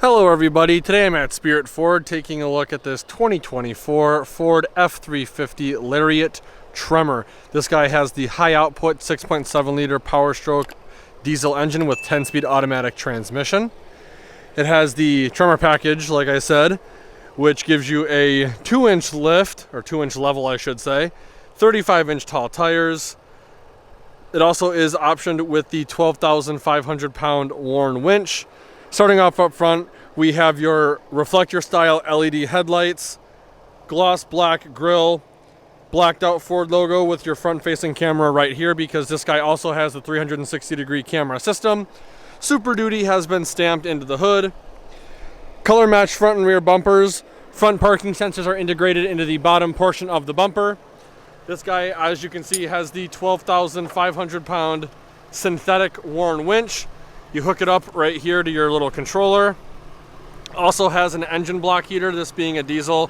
Hello everybody, today I'm at Spirit Ford taking a look at this 2024 Ford F350 Lariat Tremor. This guy has the high output 6.7 liter Power Stroke diesel engine with 10-speed automatic transmission. It has the Tremor package, like I said, which gives you a 2-inch lift, or 2-inch level I should say, 35-inch tall tires. It also is optioned with the 12,500 pound Warn winch. Starting off up front, we have your reflector style LED headlights, gloss black grille, blacked out Ford logo with your front facing camera right here because this guy also has the 360-degree camera system. Super Duty has been stamped into the hood. Color matched front and rear bumpers. Front parking sensors are integrated into the bottom portion of the bumper. This guy, as you can see, has the 12,500 pound synthetic Warn winch. You hook it up right here to your little controller. Also has an engine block heater, this being a diesel.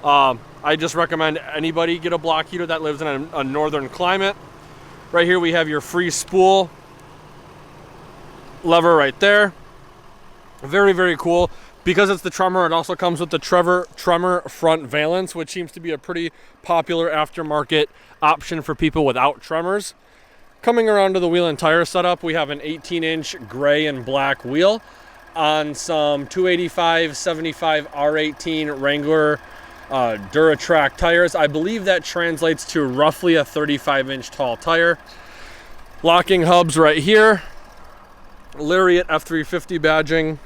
I just recommend anybody get a block heater that lives in a northern climate. Right here we have your free spool lever right there. Very, very cool. Because it's the Tremor, it also comes with the Tremor front valance, which seems to be a pretty popular aftermarket option for people without Tremors. Coming around to the wheel and tire setup, we have an 18-inch gray and black wheel on some 285/75 R18 Wrangler Duratrack tires. I believe that translates to roughly a 35-inch tall tire. Locking hubs right here. Lariat F350 badging.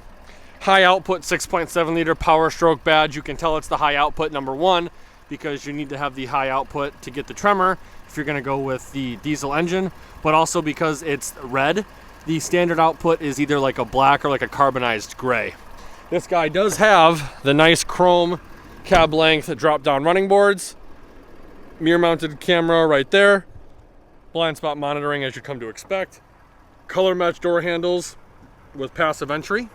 High output 6.7 liter Power Stroke badge. You can tell it's the high output #1 because you need to have the high output to get the Tremor if you're going to go with the diesel engine, but also because it's red, the standard output is either like a black or like a carbonized gray. This guy does have the nice chrome cab length drop down running boards, mirror mounted camera right there, blind spot monitoring as you come to expect, color matched door handles with passive entry,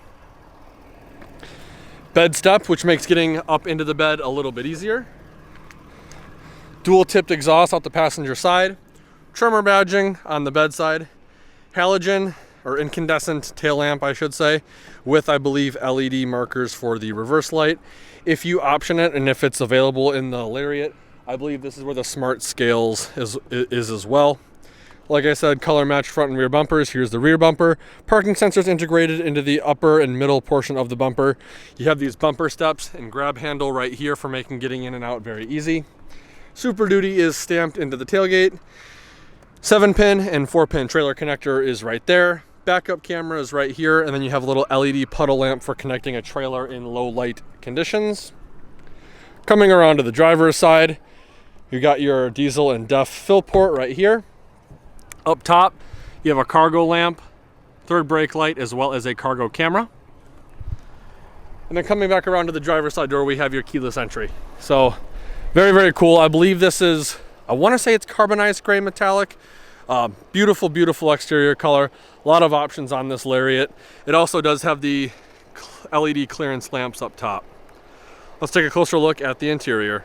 bed step, which makes getting up into the bed a little bit easier. Dual tipped exhaust out the passenger side, Tremor badging on the bedside, halogen or incandescent tail lamp I should say, with I believe LED markers for the reverse light. If you option it and if it's available in the Lariat, I believe this is where the smart scales is as well. Like I said, color matched front and rear bumpers. Here's the rear bumper. Parking sensors integrated into the upper and middle portion of the bumper. You have these bumper steps and grab handle right here for making getting in and out very easy. Super Duty is stamped into the tailgate. 7-pin and 4-pin trailer connector is right there. Backup camera is right here, and then you have a little LED puddle lamp for connecting a trailer in low light conditions. Coming around to the driver's side, you got your diesel and DEF fill port right here. Up top, you have a cargo lamp, third brake light, as well as a cargo camera. And then coming back around to the driver's side door, we have your keyless entry. So very, very cool. I believe this is, I want to say it's carbonized gray metallic. Beautiful, beautiful exterior color. A lot of options on this Lariat. It also does have the LED clearance lamps up top. Let's take a closer look at the interior.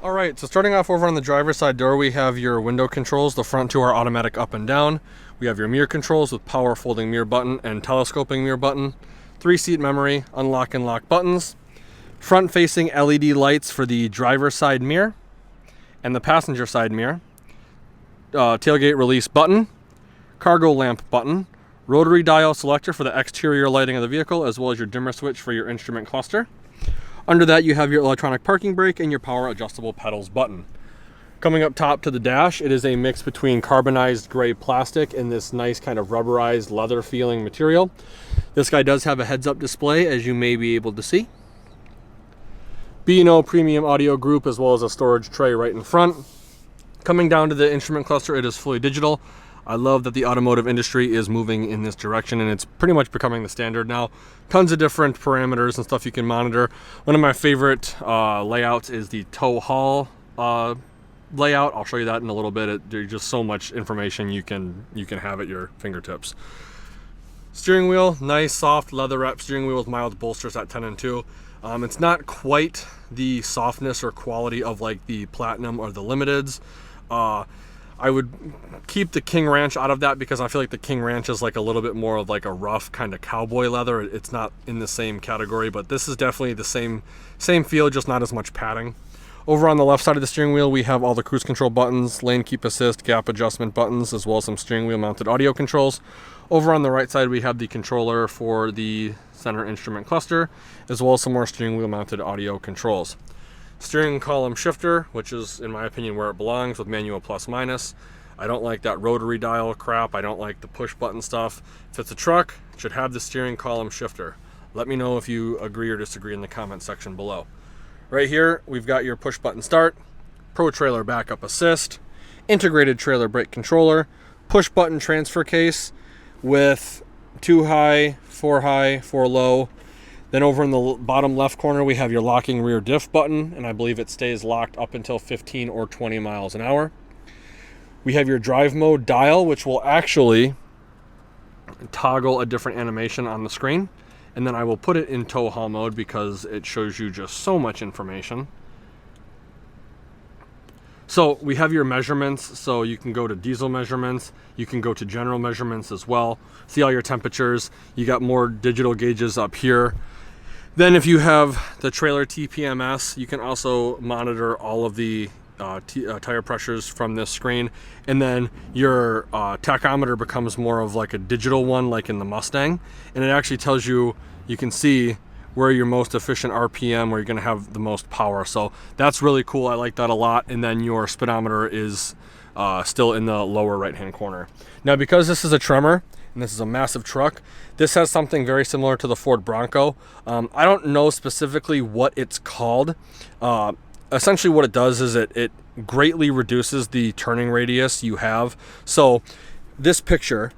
All right, so starting off over on the driver's side door, we have your window controls. The front two are automatic up and down. We have your mirror controls with power folding mirror button and telescoping mirror button. 3-seat memory, unlock and lock buttons. Front-facing LED lights for the driver's side mirror and the passenger side mirror. Tailgate release button, cargo lamp button, rotary dial selector for the exterior lighting of the vehicle, as well as your dimmer switch for your instrument cluster. Under that, you have your electronic parking brake and your power adjustable pedals button. Coming up top to the dash, it is a mix between carbonized gray plastic and this nice kind of rubberized leather feeling material. This guy does have a heads-up display, as you may be able to see. B&O premium audio group, as well as a storage tray right in front. Coming down to the instrument cluster, it is fully digital. I love that the automotive industry is moving in this direction, and it's pretty much becoming the standard now. Tons of different parameters and stuff you can monitor. One of my favorite layouts is the tow haul layout. I'll show you that in a little bit. There's just so much information you can have at your fingertips. Steering wheel, nice soft leather wrap steering wheel with mild bolsters at 10 and 2. It's not quite the softness or quality of like the Platinum or the Limiteds. I would keep the King Ranch out of that because I feel like the King Ranch is like a little bit more of like a rough kind of cowboy leather. It's not in the same category, but this is definitely the same feel, just not as much padding. Over on the left side of the steering wheel, we have all the cruise control buttons, lane keep assist, gap adjustment buttons, as well as some steering wheel mounted audio controls. Over on the right side, we have the controller for the center instrument cluster, as well as some more steering wheel mounted audio controls. Steering column shifter, which is, in my opinion, where it belongs with manual plus minus. I don't like that rotary dial crap. I don't like the push button stuff. If it's a truck, it should have the steering column shifter. Let me know if you agree or disagree in the comment section below. Right here, we've got your push button start, Pro Trailer backup assist, integrated trailer brake controller, push button transfer case with 2 high, 4 low. Then over in the bottom left corner, we have your locking rear diff button, and I believe it stays locked up until 15 or 20 miles an hour. We have your drive mode dial, which will actually toggle a different animation on the screen. And then I will put it in tow haul mode because it shows you just so much information. So we have your measurements, so you can go to diesel measurements, you can go to general measurements as well, see all your temperatures. You got more digital gauges up here. Then if you have the trailer TPMS, you can also monitor all of the tire pressures from this screen. And then your tachometer becomes more of like a digital one, like in the Mustang, and it actually tells you, you can see where your most efficient RPM, where you're going to have the most power. So that's really cool. I like that a lot. And then your speedometer is still in the lower right hand corner. Now, because this is a Tremor and this is a massive truck, this has something very similar to the Ford Bronco. I don't know specifically what it's called. Essentially what it does is it greatly reduces the turning radius you have. So this picture,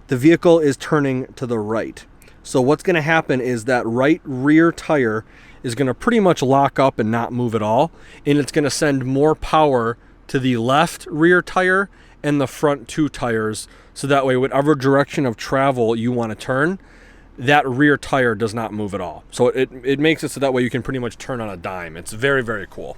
the vehicle is turning to the right. So what's going to happen is that right rear tire is going to pretty much lock up and not move at all. And it's going to send more power to the left rear tire and the front 2 tires. So that way, whatever direction of travel you want to turn, that rear tire does not move at all. So it makes it so that way you can pretty much turn on a dime. It's very, very cool.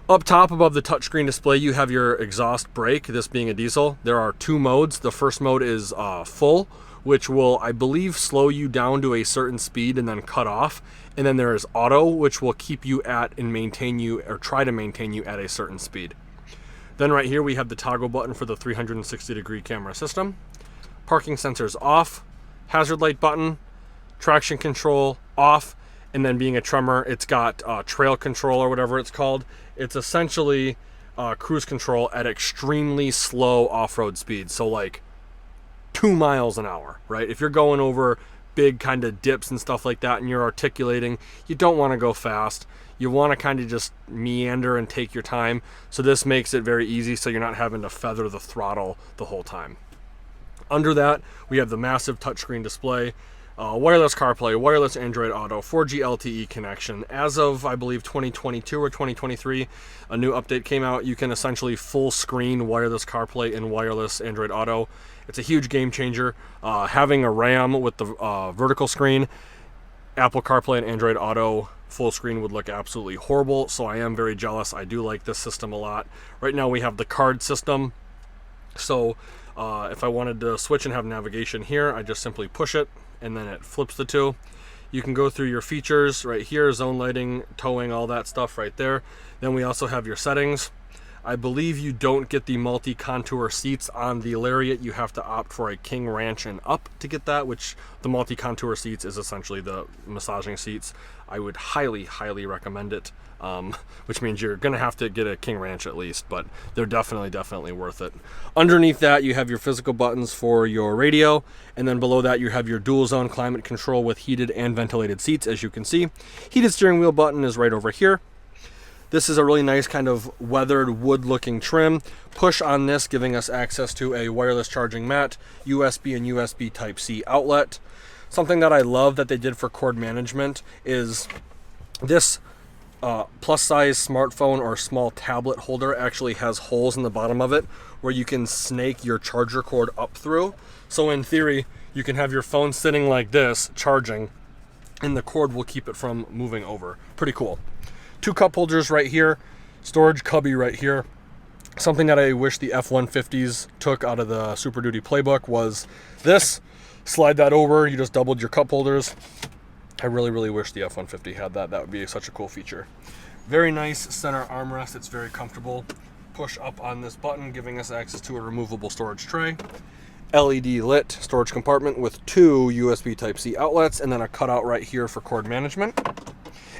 Up top above the touchscreen display, you have your exhaust brake, this being a diesel. There are 2 modes. The first mode is full, which will, I believe, slow you down to a certain speed and then cut off. And then there is auto, which will keep you at and maintain you, or try to maintain you at a certain speed. Then right here we have the toggle button for the 360-degree camera system. Parking sensors off. Hazard light button, traction control off, and then being a Tremor, it's got trail control or whatever it's called. It's essentially cruise control at extremely slow off-road speeds, so like 2 miles an hour, right? If you're going over big kind of dips and stuff like that and you're articulating, you don't want to go fast. You want to kind of just meander and take your time. So this makes it very easy so you're not having to feather the throttle the whole time. Under that, we have the massive touchscreen display, wireless CarPlay, wireless Android Auto, 4G LTE connection. As of, I believe, 2022 or 2023, a new update came out. You can essentially full screen wireless CarPlay and wireless Android Auto. It's a huge game changer. Having a RAM with the vertical screen, Apple CarPlay and Android Auto full screen would look absolutely horrible. So I am very jealous. I do like this system a lot. Right now we have the card system. So if I wanted to switch and have navigation here, I just simply push it and then it flips the 2. You can go through your features right here, zone lighting, towing, all that stuff right there. Then we also have your settings. I believe you don't get the multi-contour seats on the Lariat. You have to opt for a King Ranch and up to get that, which the multi-contour seats is essentially the massaging seats. I would highly, highly recommend it, which means you're going to have to get a King Ranch at least, but they're definitely worth it. Underneath that, you have your physical buttons for your radio, and then below that, you have your dual zone climate control with heated and ventilated seats, as you can see. Heated steering wheel button is right over here. This is a really nice kind of weathered wood looking trim. Push on this, giving us access to a wireless charging mat, USB and USB Type-C outlet. Something that I love that they did for cord management is this plus size smartphone or small tablet holder actually has holes in the bottom of it where you can snake your charger cord up through. So in theory, you can have your phone sitting like this charging and the cord will keep it from moving over. Pretty cool. 2 cup holders right here, storage cubby right here. Something that I wish the F-150s took out of the Super Duty playbook was this. Slide that over, you just doubled your cup holders. I really, really wish the F-150 had that. That would be such a cool feature. Very nice center armrest. It's very comfortable. Push up on this button, giving us access to a removable storage tray. LED lit storage compartment with 2 USB Type-C outlets and then a cutout right here for cord management.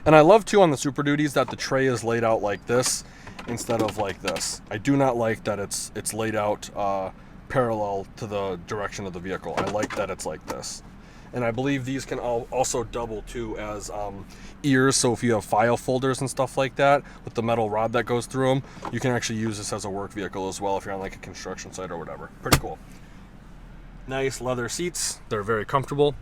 And I love too on the Super Duties that the tray is laid out like this instead of like this. I do not like that it's laid out parallel to the direction of the vehicle. I like that it's like this. And I believe these can also double too as ears, so if you have file folders and stuff like that with the metal rod that goes through them, you can actually use this as a work vehicle as well if you're on like a construction site or whatever. Pretty cool. Nice leather seats, they're very comfortable.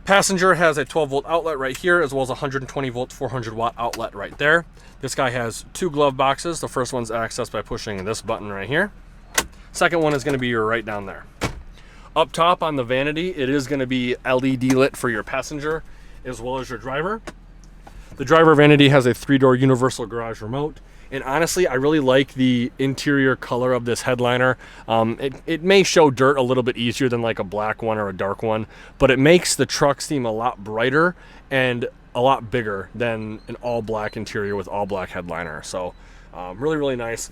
Passenger has a 12 volt outlet right here, as well as a 120 volt 400 watt outlet right there. This guy has 2 glove boxes. The first one's accessed by pushing this button right here. Second one is going to be right down there. Up top on the vanity, it is going to be LED lit for your passenger as well as your driver. The driver vanity has a 3-door universal garage remote. And honestly, I really like the interior color of this headliner. It may show dirt a little bit easier than like a black one or a dark one, but it makes the truck seem a lot brighter and a lot bigger than an all black interior with all black headliner. So really, really nice.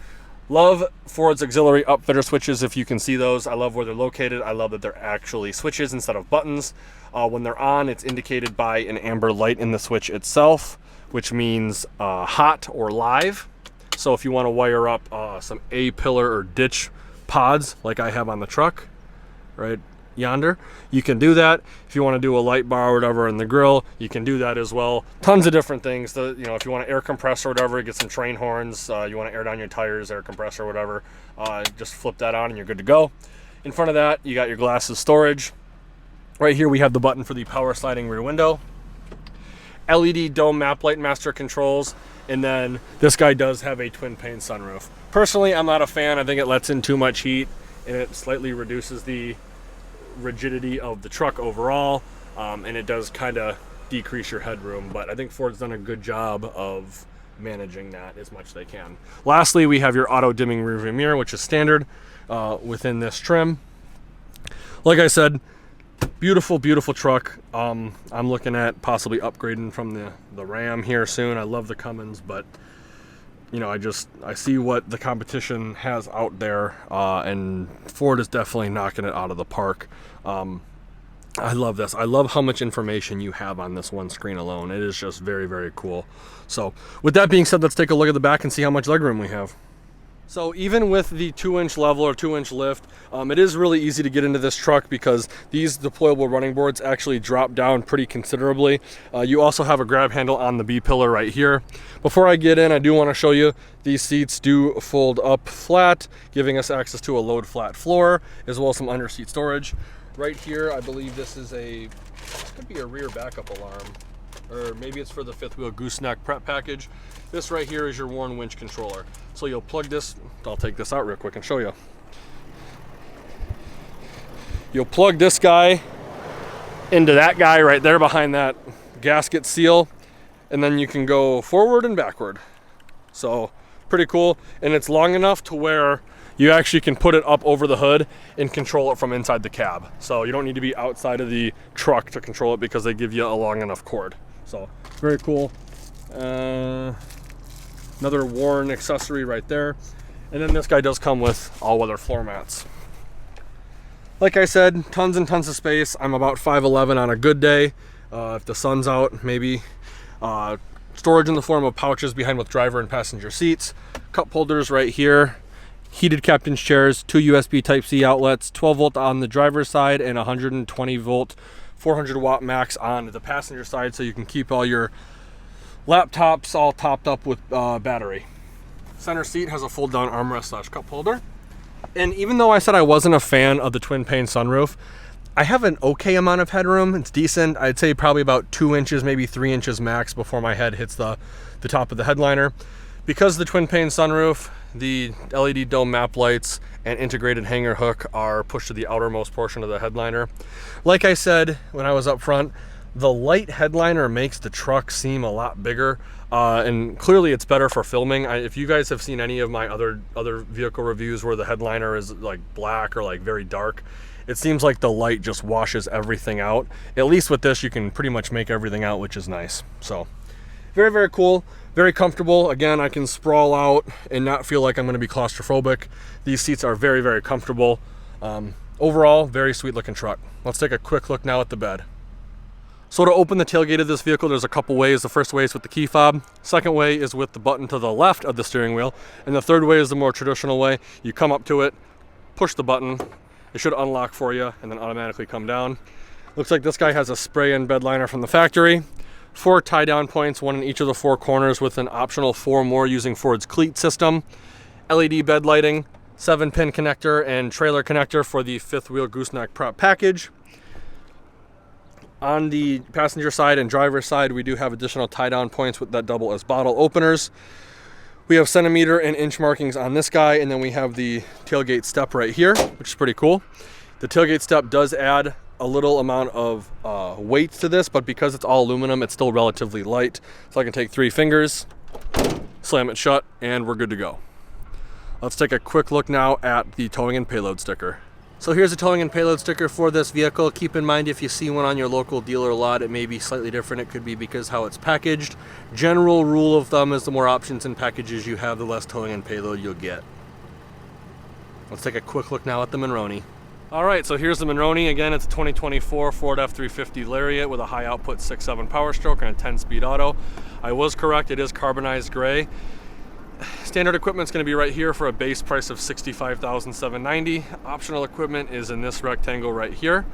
Love Ford's auxiliary upfitter switches, if you can see those. I love where they're located. I love that they're actually switches instead of buttons. When they're on, it's indicated by an amber light in the switch itself, which means hot or live. So if you want to wire up some A-pillar or ditch pods like I have on the truck, right yonder, you can do that. If you want to do a light bar or whatever in the grill, you can do that as well. Tons of different things. If you want an air compressor or whatever, get some train horns, you want to air down your tires, air compressor or whatever, just flip that on and you're good to go. In front of that, you got your glasses storage. Right here we have the button for the power sliding rear window. LED dome map light master controls, and then this guy does have a twin pane sunroof. Personally, I'm not a fan. I think it lets in too much heat and it slightly reduces the rigidity of the truck overall, and it does kind of decrease your headroom, but I think Ford's done a good job of managing that as much as they can. Lastly, we have your auto dimming rearview mirror, which is standard within this trim. Like I said, beautiful, beautiful truck. I'm looking at possibly upgrading from the Ram here soon. I love the Cummins, but I see what the competition has out there, and Ford is definitely knocking it out of the park. I love this. I love how much information you have on this one screen alone. It is just very, very cool. So with that being said, let's take a look at the back and see how much legroom we have. So even with the 2-inch level or 2-inch lift, it is really easy to get into this truck because these deployable running boards actually drop down pretty considerably. You also have a grab handle on the B-pillar right here. Before I get in, I do want to show you these seats do fold up flat, giving us access to a load flat floor as well as some under seat storage. Right here, I believe this could be a rear backup alarm, or maybe it's for the fifth wheel gooseneck prep package. This right here is your Warn winch controller. So you'll plug this, I'll take this out real quick and show you. You'll plug this guy into that guy right there behind that gasket seal, and then you can go forward and backward. So pretty cool, and it's long enough to where you actually can put it up over the hood and control it from inside the cab. So you don't need to be outside of the truck to control it because they give you a long enough cord. So very cool. Another Warn accessory right there. And then this guy does come with all-weather floor mats. Like I said, tons and tons of space. I'm about 5'11" on a good day. If the sun's out, maybe. Storage in the form of pouches behind with driver and passenger seats. Cup holders right here. Heated captain's chairs, 2 USB Type-C outlets, 12 volt on the driver's side and 120 volt 400 watt max on the passenger side, so you can keep all your laptops all topped up with battery. Center seat has a fold down armrest / cup holder. And even though I said I wasn't a fan of the twin pane sunroof, I have an okay amount of headroom. It's decent. I'd say probably about 2 inches, maybe 3 inches max before my head hits the top of the headliner. Because the twin pane sunroof, the LED dome map lights and integrated hanger hook are pushed to the outermost portion of the headliner. Like I said when I was up front, The light headliner makes the truck seem a lot bigger, and clearly it's better for filming. If you guys have seen any of my other vehicle reviews where the headliner is like black or like very dark, it seems like the light just washes everything out. At least with this, you can pretty much make everything out, which is nice. So very, very cool, very comfortable. Again, I can sprawl out and not feel like I'm going to be claustrophobic. These seats are very, very comfortable. Overall, very sweet looking truck. Let's take a quick look now at the bed. So to open the tailgate of this vehicle, there's a couple ways. The first way is with the key fob. Second way is with the button to the left of the steering wheel. And the third way is the more traditional way. You come up to it, push the button. It should unlock for you and then automatically come down. Looks like this guy has a spray-in bed liner from the factory. 4 tie-down points, 1 in each of the 4 corners with an optional 4 more using Ford's cleat system. LED bed lighting, 7-pin connector and trailer connector for the 5th wheel gooseneck prep package. On the passenger side and driver's side, we do have additional tie-down points that double as bottle openers. We have centimeter and inch markings on this guy, and then we have the tailgate step right here, which is pretty cool. The tailgate step does add a little amount of weight to this, but because it's all aluminum, it's still relatively light. So I can take 3 fingers, slam it shut, and we're good to go. Let's take a quick look now at the towing and payload sticker. So here's a towing and payload sticker for this vehicle. Keep in mind, if you see one on your local dealer lot, it may be slightly different. It could be because how it's packaged. General rule of thumb is the more options and packages you have, the less towing and payload you'll get. Let's take a quick look now at the Monroney. All right, so here's the Monroney. Again, it's a 2024 Ford F350 Lariat with a high output 6.7 power stroke and a 10-speed auto. I was correct, it is carbonized gray. Standard equipment is going to be right here for a base price of $65,790. Optional equipment is in this rectangle right here.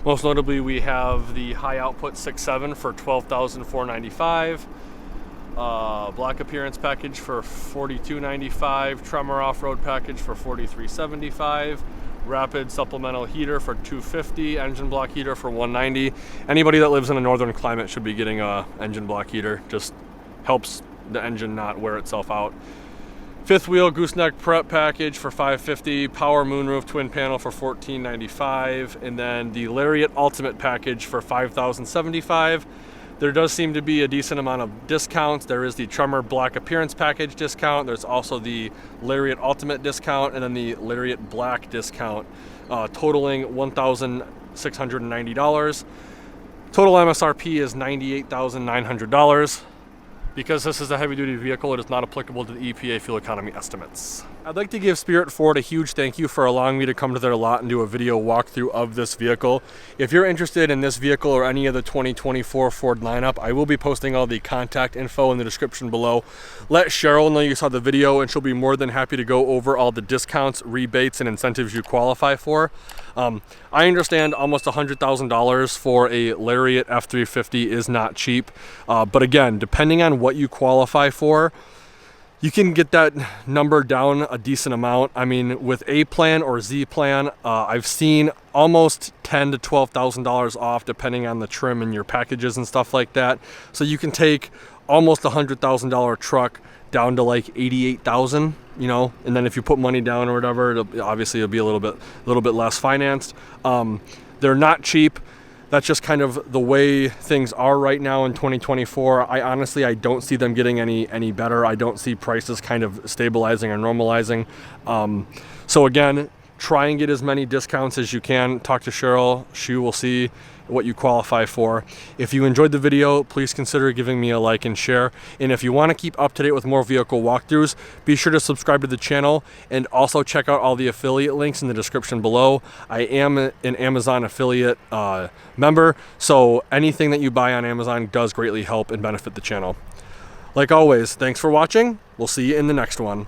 Most notably, we have the high output 6.7 for $12,495. Black appearance package for $42.95. Tremor off-road package for $43.75. Rapid supplemental heater for $250. Engine block heater for $190. Anybody that lives in a northern climate should be getting a engine block heater. Just helps the engine not wear itself out. 5th wheel gooseneck prep package for $550. Power moonroof twin panel for $14.95. And then the Lariat Ultimate package for $5,075. There does seem to be a decent amount of discounts. There is the Tremor Black Appearance Package discount. There's also the Lariat Ultimate discount and then the Lariat Black discount, totaling $1,690. Total MSRP is $98,900. Because this is a heavy-duty vehicle, it is not applicable to the EPA fuel economy estimates. I'd like to give Spirit Ford a huge thank you for allowing me to come to their lot and do a video walkthrough of this vehicle. If you're interested in this vehicle or any of the 2024 Ford lineup, I will be posting all the contact info in the description below. Let Cheryle know you saw the video and she'll be more than happy to go over all the discounts, rebates, and incentives you qualify for. I understand almost $100,000 for a Lariat F350 is not cheap, but again, depending on what you qualify for, you can get that number down a decent amount. I mean, with A plan or Z plan, I've seen almost $10,000 to $12,000 off depending on the trim and your packages and stuff like that. So you can take almost $100,000 truck down to like $88,000, you know, and then if you put money down or whatever, it'll be a little bit less financed. They're not cheap. That's just kind of the way things are right now in 2024. I don't see them getting any better. I don't see prices kind of stabilizing or normalizing. So again, try and get as many discounts as you can. Talk to Cheryle. She will see what you qualify for. If you enjoyed the video, please consider giving me a like and share. And if you want to keep up to date with more vehicle walkthroughs, be sure to subscribe to the channel and also check out all the affiliate links in the description below. I am an Amazon affiliate member, so anything that you buy on Amazon does greatly help and benefit the channel. Like always, thanks for watching. We'll see you in the next one.